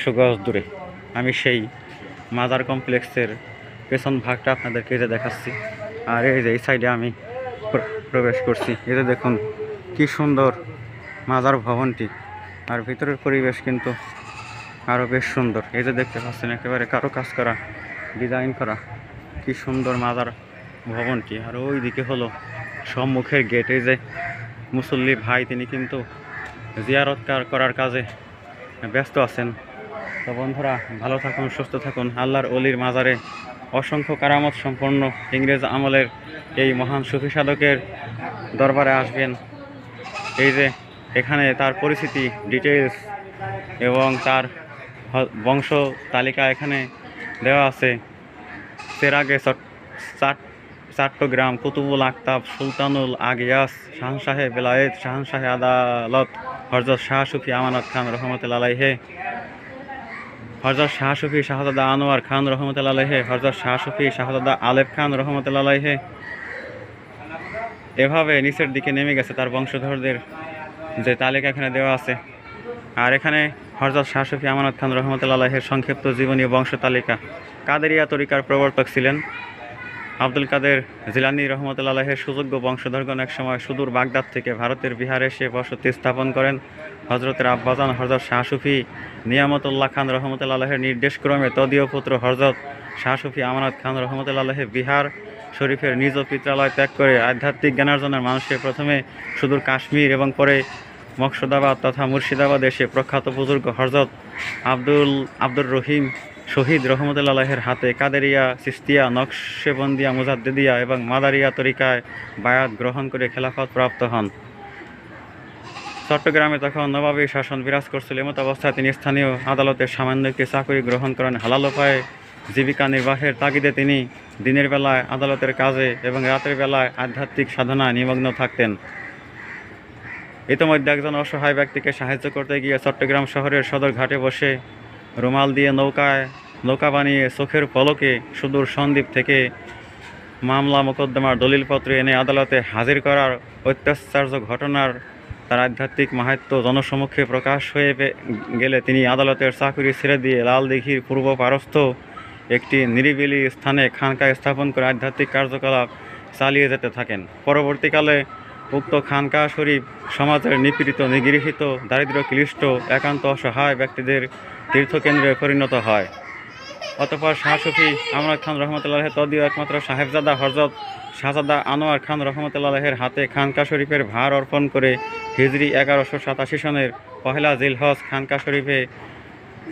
100 গজ দূরে। আমি সেই মাজার কমপ্লেক্সের পেছন ভাগটা আপনাদেরকে যে দেখাচ্ছি, আর এই যে এই সাইডে আমি প্রবেশ করছি। এই যে দেখুন কি সুন্দর মাজার ভবনটি, আর ভিতরের পরিবেশ কিন্তু আরও বেশ সুন্দর। এই যে দেখতে পাচ্ছেন একেবারে কারো কাজ করা, ডিজাইন করা কি সুন্দর মাজার ভবনটি। আর ওই দিকে হলো সম্মুখের গেট। এই যে মুসল্লি ভাই তিনি কিন্তু জিয়ারত করার কাজে ব্যস্ত আছেন। তো বন্ধুরা, ভালো থাকুন, সুস্থ থাকুন। আল্লাহর অলির মাজারে অসংখ্য কারামত সম্পন্ন ইংরেজ আমলের এই মহান সুফি সাধকের দরবারে আসবেন। এই যে এখানে তার পরিচিতি, ডিটেলস এবং তার বংশ তালিকা এখানে দেওয়া আছে। সেরাগে চট্টগ্রাম, কুতুবুল আক্তাব, সুলতানুল আগিয়াস, শাহনশাহে বেলায়েত, শাহনশাহে আদালত হযরত শাহ সুফি আমানত খান রহমতুল্লাহ আলাইহি, হযরত শাহ সুফি শাহজাদা আনোয়ার খান রহমতুল্লাহ আলাইহি, হযরত শাহ সুফি শাহজাদা আলেপ খান রহমতুল্লাহ আলাইহি। এভাবে নিচের দিকে নেমে গেছে তার বংশধরদের যে তালিকা এখানে দেওয়া আছে। আর এখানে হযরত শাহ সুফি আমানত খান রহমতুল্লাহ আলাইহির সংক্ষিপ্ত জীবনী বংশ তালিকা। কাদেরিয়া তরিকার প্রবর্তক ছিলেন আব্দুল কাদের জিলানী রহমতুল্লাহ আলাইহির সুযোগ্য বংশধরগণ একসময় সুদূর বাগদাদ থেকে ভারতের বিহারে এসে বসতি স্থাপন করেন। হজরতের আব্বাজান হযরত শাহ সুফি নিয়ামতুল্লাহ খান রহমতুল্লাহ আলাইহির নির্দেশক্রমে তদীয় পুত্র হযরত শাহ সুফি আমানত খান রহমতুল্লাহ আলাইহি বিহার শরীফের নিজ পিত্রালয় ত্যাগ করে আধ্যাত্মিক জ্ঞানার্জনের মানুষকে প্রথমে সুদূর কাশ্মীর এবং পরে মকসুদাবাদ তথা মুর্শিদাবাদ এসে প্রখ্যাত বুজুর্গ হযরত আব্দুর রহিম শহীদ রহমতুল্লাহ আলাইহির হাতে কাদেরিয়া, চিশতিয়া, নকশেবন্দিয়া, মুজাদ্দিদিয়া এবং মাদারিয়া তরিকায় বায়াত গ্রহণ করে খেলাফত প্রাপ্ত হন। চট্টগ্রামে তখন নবাবী শাসন বিরাজ করছিল। এমত অবস্থায় তিনি স্থানীয় আদালতের সামান্য একটি চাকরি গ্রহণ করেন। হালাল উপায়ে জীবিকা নির্বাহের তাগিদে তিনি দিনের বেলায় আদালতের কাজে এবং রাতের বেলায় আধ্যাত্মিক সাধনায় নিমগ্ন থাকতেন। ইতিমধ্যে একজন অসহায় ব্যক্তিকে সাহায্য করতে গিয়ে চট্টগ্রাম শহরের সদর ঘাটে বসে রুমাল দিয়ে নৌকা বানিয়ে চোখের পলকে সুদূর সন্দ্বীপ থেকে মামলা মোকদ্দমার দলিলপত্র এনে আদালতে হাজির করার ঐতিহাস্য ঘটনার তার আধ্যাত্মিক মাহাত্ম্য জনসমক্ষে প্রকাশ হয়ে গেলে তিনি আদালতের চাকরি ছেড়ে দিয়ে লালদিঘির পূর্ব পারস্থ একটি নিরিবিলি স্থানে খানকা স্থাপন করে আধ্যাত্মিক কার্যকলাপ চালিয়ে যেতে থাকেন। পরবর্তীকালে উক্ত খানকা শরীফ সমাজের নিপীড়িত, নিগৃহীত, দারিদ্র ক্লিষ্ট, একান্ত অসহায় ব্যক্তিদের তীর্থকেন্দ্রে পরিণত হয়। অতঃপর শাহ সুফি আমানত খান রহমতুল্লাহ তদীয় একমাত্র সাহেবজাদা হযরত শাহজাদা আনোয়ার খান রহমতুল্লাহের হাতে খানকা শরীফের ভার অর্পণ করে হিজরি 1187 সনের পহেলা জিলহজ খানকা শরীফে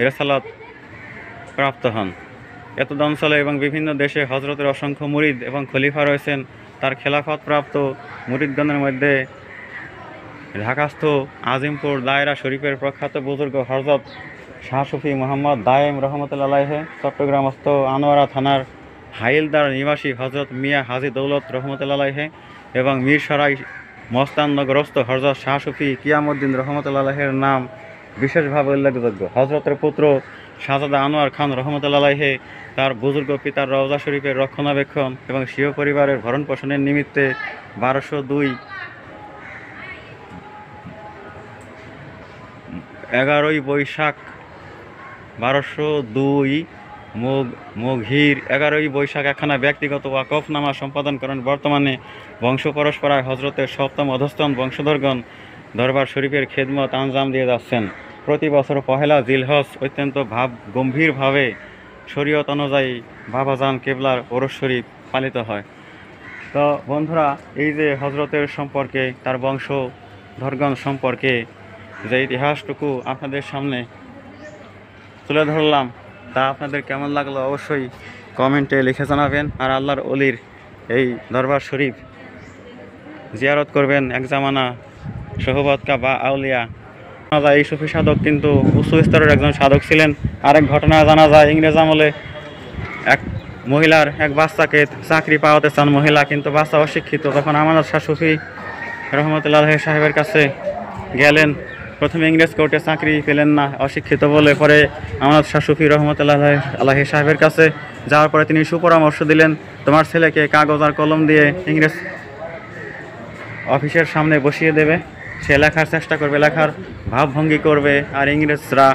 রেসালত প্রাপ্ত হন। এতদ অঞ্চলে এবং বিভিন্ন দেশে হজরতের অসংখ্য মুরিদ এবং খলিফা রয়েছেন। তার খেলাফত প্রাপ্ত মুরিদগণের মধ্যে ঢাকাস্থ আজিমপুর দায়রা শরীফের প্রখ্যাত বুজুর্গ হযরত শাহ সুফি মোহাম্মদ দায়েম রহমতুল্লাহ আলাইহি, চট্টগ্রামস্থ আনোয়ারা থানার হাইলদার নিবাসী হযরত মিয়া হাজী দৌলত রহমতুল্লাহ আলাইহি এবং মিরসরাই মস্তাননগরস্থ হযরত শাহ সুফি কিয়ামউদ্দিন রহমতুল্লাহ আলাইহির নাম বিশেষভাবে উল্লেখযোগ্য। হযরতের পুত্র শাহজাদা আনোয়ার খান রহমতুল্লাহ আলাইহি তার বুজুর্গ পিতার রওজা শরীফের রক্ষণাবেক্ষণ এবং স্বীয় পরিবারের ভরণ পোষণের নিমিত্তে 1102 বৈশাখ 1202 মঘির 11 বৈশাখ একখানা ব্যক্তিগত ওয়াকফনামা সম্পাদন করেন। বর্তমানে বংশ পরস্পরায় হজরতের সপ্তম অধস্তন বংশধরগণ দরবার শরীফের খেদমত আঞ্জাম দিয়ে যাচ্ছেন। প্রতি বছর পহেলা জিলহজ অত্যন্ত গম্ভীরভাবে শরীয়ত অনুযায়ী বাবাজান কেবলার ওরস শরীফ পালিত হয়। তো বন্ধুরা, এই যে হজরতের সম্পর্কে, তার বংশধরগণ সম্পর্কে যে ইতিহাসটুকু আপনাদের সামনে তুলে ধরলাম, তা আপনাদের কেমন লাগলো অবশ্যই কমেন্টে লিখে জানাবেন। আর আল্লাহর অলির এই দরবার শরীফ জিয়ারত করবেন। এক জামানা সোহবত কা বা আউলিয়া। এই সুফি সাধক কিন্তু উচ্চ স্তরের একজন সাধক ছিলেন। আরেক ঘটনা জানা যায়, ইংরেজ আমলে এক মহিলার এক বাচ্চাকে চাকরি পাওয়াতে চান মহিলা, কিন্তু বাচ্চা অশিক্ষিত। তখন আমানত শাহ সুফি রহমতুল্লাহ সাহেবের কাছে গেলেন। প্রথমে ইংরেজ কোর্টে চাকরি পেলেন না অশিক্ষিত বলে, পরে আমানত শাহ সুফি রহমতুল্লাহ আলাইহি সাহেবের কাছে যাওয়ার পরে তিনি সুপরামর্শ দিলেন, তোমার ছেলেকে কাগজ আর কলম দিয়ে ইংরেজ অফিসের সামনে বসিয়ে দেবে, সে লেখার চেষ্টা করবে, লেখার ভাবভঙ্গি করবে, আর ইংরেজরা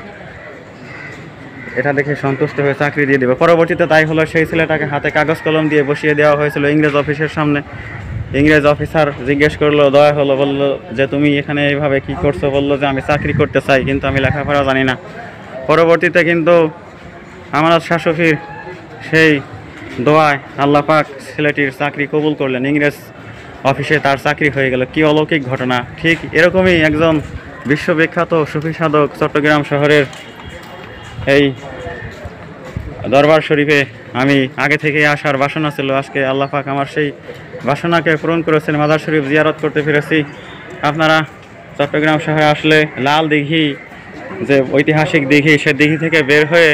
এটা দেখে সন্তুষ্ট হয়ে চাকরি দিয়ে দেবে। পরবর্তীতে তাই হলো, সেই ছেলেটাকে হাতে কাগজ কলম দিয়ে বসিয়ে দেওয়া হয়েছিল ইংরেজ অফিসের সামনে। ইংরেজ অফিসার জিজ্ঞেস করলো, দয়া হলো, বলল যে তুমি এখানে এইভাবে কি করছো? বললো যে আমি চাকরি করতে চাই, কিন্তু আমি লেখাপড়া জানি না। পরবর্তীতে কিন্তু আমানত শাহ শফির সেই দোয়ায় আল্লাহ পাক ছেলেটির চাকরি কবুল করলেন, ইংরেজ অফিসে তার চাকরি হয়ে গেল। কি অলৌকিক ঘটনা! ঠিক এরকমই একজন বিশ্ববিখ্যাত সুফি সাধক চট্টগ্রাম শহরের এই দরবার শরীফে আমি আগে থেকে আসার বাসনা ছিল। আজকে আল্লাহ পাক আমার সেই বাসনাকে পূরণ করেছেন, মাজার শরীফ জিয়ারত করতে পেরেছি। আপনারা চট্টগ্রাম শহরে আসলে লাল দিঘি, যে ঐতিহাসিক দিঘি, সে দিঘি থেকে বের হয়ে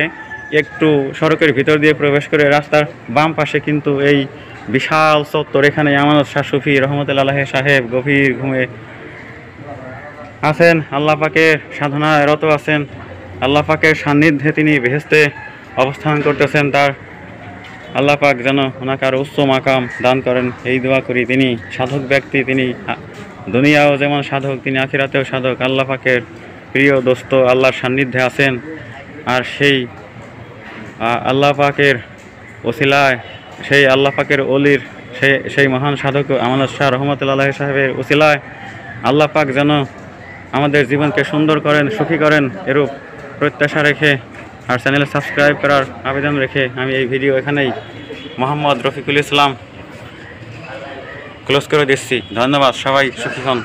একটু সড়কের ভিতর দিয়ে প্রবেশ করে রাস্তার বাম পাশে কিন্তু এই বিশাল চত্বর, এখানে আমানত শাহ শফি রহমতুল্লাহ সাহেব গভীর ঘুমে আছেন, আল্লাহ পাকের সাধনায় রত আছেন, আল্লাহ পাকের সান্নিধ্যে তিনি বেহেশতে অবস্থান করতেছেন। তার আল্লাহ পাক যেন ওনাকে আরও উচ্চ মাকাম দান করেন, এই দোয়া করি। তিনি সাধক ব্যক্তি, তিনি দুনিয়াও যেমন সাধক, তিনি আখিরাতেও সাধক। আল্লাহ পাকের প্রিয় দোস্ত, আল্লাহর সান্নিধ্যে আছেন। আর সেই আল্লাহ পাকের ওসিলায়, সেই আল্লাহ পাকের অলির সেই মহান সাধক আমানত শাহ রহমতুল্লাহ সাহেবের ওসিলায় আল্লাহ পাক যেন আমাদের জীবনকে সুন্দর করেন, সুখী করেন, এরূপ প্রত্যাশা রেখে আর চ্যানেলে সাবস্ক্রাইব করার আবেদন রেখে আমি এই ভিডিও এখানেই মোহাম্মদ রফিকুল ইসলাম ক্লোজ করে দিচ্ছি। ধন্যবাদ, সবাই সুখী হন।